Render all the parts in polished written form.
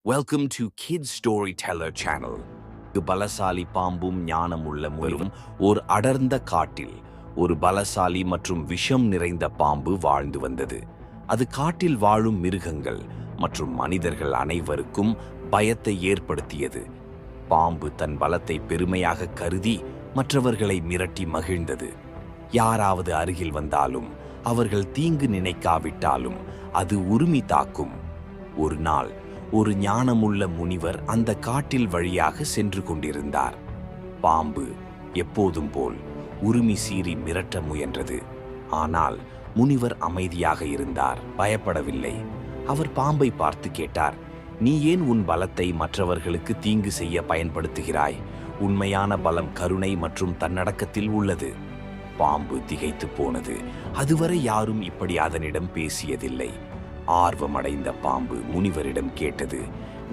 Welcome to kids story teller channel. பலசாலி பாம்பும் ஞானம் உள்ள முயலும். ஒரு அடர்ந்த காட்டில் ஒரு பலசாலி மற்றும் விஷம் நிறைந்த பாம்பு வாழ்ந்து வந்தது. அது காட்டில் வாழும் மிருகங்கள் மற்றும் மனிதர்கள் அனைவருக்கும் பயத்தை ஏற்படுத்தியது. பாம்பு தன் பலத்தை பெருமையாக கருதி மற்றவர்களை மிரட்டி மகிழ்ந்தது. யாராவது அருகில் வந்தாலும் அவர்கள் தீங்கு நினைக்காவிட்டாலும் அது உரிமை தாக்கும். ஒரு நாள் ஒரு ஞானமுள்ள முனிவர் அந்த காட்டில் வழியாக சென்று கொண்டிருந்தார். பாம்பு எப்போதும் போல் உரிமை சீறி மிரட்ட முயன்றது. ஆனால் முனிவர் அமைதியாக இருந்தார், பயப்படவில்லை. அவர் பாம்பை பார்த்து கேட்டார், நீ ஏன் உன் பலத்தை மற்றவர்களுக்கு தீங்கு செய்ய பயன்படுத்துகிறாய்? உண்மையான பலம் கருணை மற்றும் தன்னடக்கத்தில் உள்ளது. பாம்பு திகைத்து போனது. அதுவரை யாரும் இப்படி அதனிடம் பேசியதில்லை. ஆர்வமடைந்த பாம்பு முனிவரிடம் கேட்டது,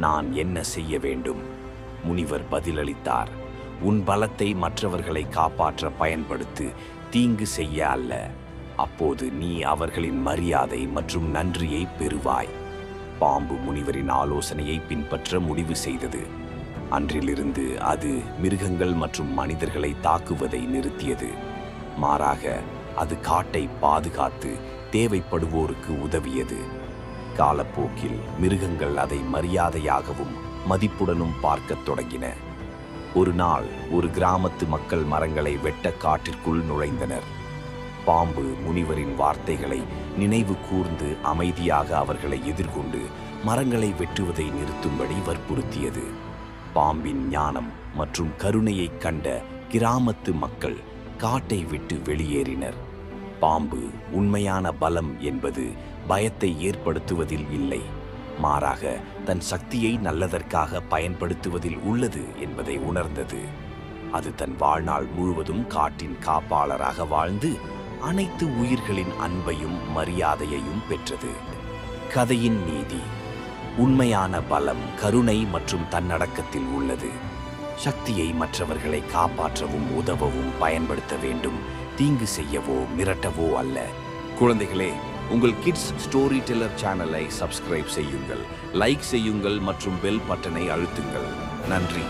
நான் என்ன செய்ய வேண்டும்? முனிவர் பதிலளித்தார், உன் பலத்தை மற்றவர்களை காப்பாற்ற பயன்படுத்து, தீங்கு செய்ய அல்ல. அப்போது நீ அவர்களின் மரியாதை மற்றும் நன்றியை பெறுவாய். பாம்பு முனிவரின் ஆலோசனையை பின்பற்ற முடிவு செய்தது. அன்றிலிருந்து அது மிருகங்கள் மற்றும் மனிதர்களை தாக்குவதை நிறுத்தியது. மாறாக அது காட்டை பாதுகாத்து தேவைப்படுவோருக்கு உதவியது. காலப்போக்கில் மிருகங்கள் அதை மரியாதையாகவும் மதிப்புடனும் பார்க்கத் தொடங்கின. ஒரு நாள் ஒரு கிராமத்து மக்கள் மரங்களை வெட்ட காட்டிற்குள் நுழைந்தனர். பாம்பு முனிவரின் வார்த்தைகளை நினைவு கூர்ந்து அமைதியாக அவர்களை எதிர்கொண்டு மரங்களை வெட்டுவதை நிறுத்தும்படி வற்புறுத்தியது. பாம்பின் ஞானம் மற்றும் கருணையைக் கண்ட கிராமத்து மக்கள் காட்டை விட்டு வெளியேறினர். பாம்பு உண்மையான பலம் என்பது பயத்தை ஏற்படுத்துவதில் இல்லை, மாறாக தன் சக்தியை நல்லதற்காக பயன்படுத்துவதில் உள்ளது என்பதை உணர்ந்தது. அது தன் வாழ்நாள் முழுவதும் காட்டின் காப்பாளராக வாழ்ந்து அனைத்து உயிர்களின் அன்பையும் மரியாதையையும் பெற்றது. கதையின் நீதி: உண்மையான பலம் கருணை மற்றும் தன்னடக்கத்தில் உள்ளது. சக்தியை மற்றவர்களை காப்பாற்றவும் உதவவும் பயன்படுத்த வேண்டும், தீங்கு செய்யவோ மிரட்டவோ அல்ல. குழந்தைகளே, உங்கள் கிட்ஸ் ஸ்டோரி டெல்லர் சேனலை சப்ஸ்கிரைப் செய்யுங்கள், லைக் செய்யுங்கள் மற்றும் பெல் பட்டனை அழுத்துங்கள். நன்றி.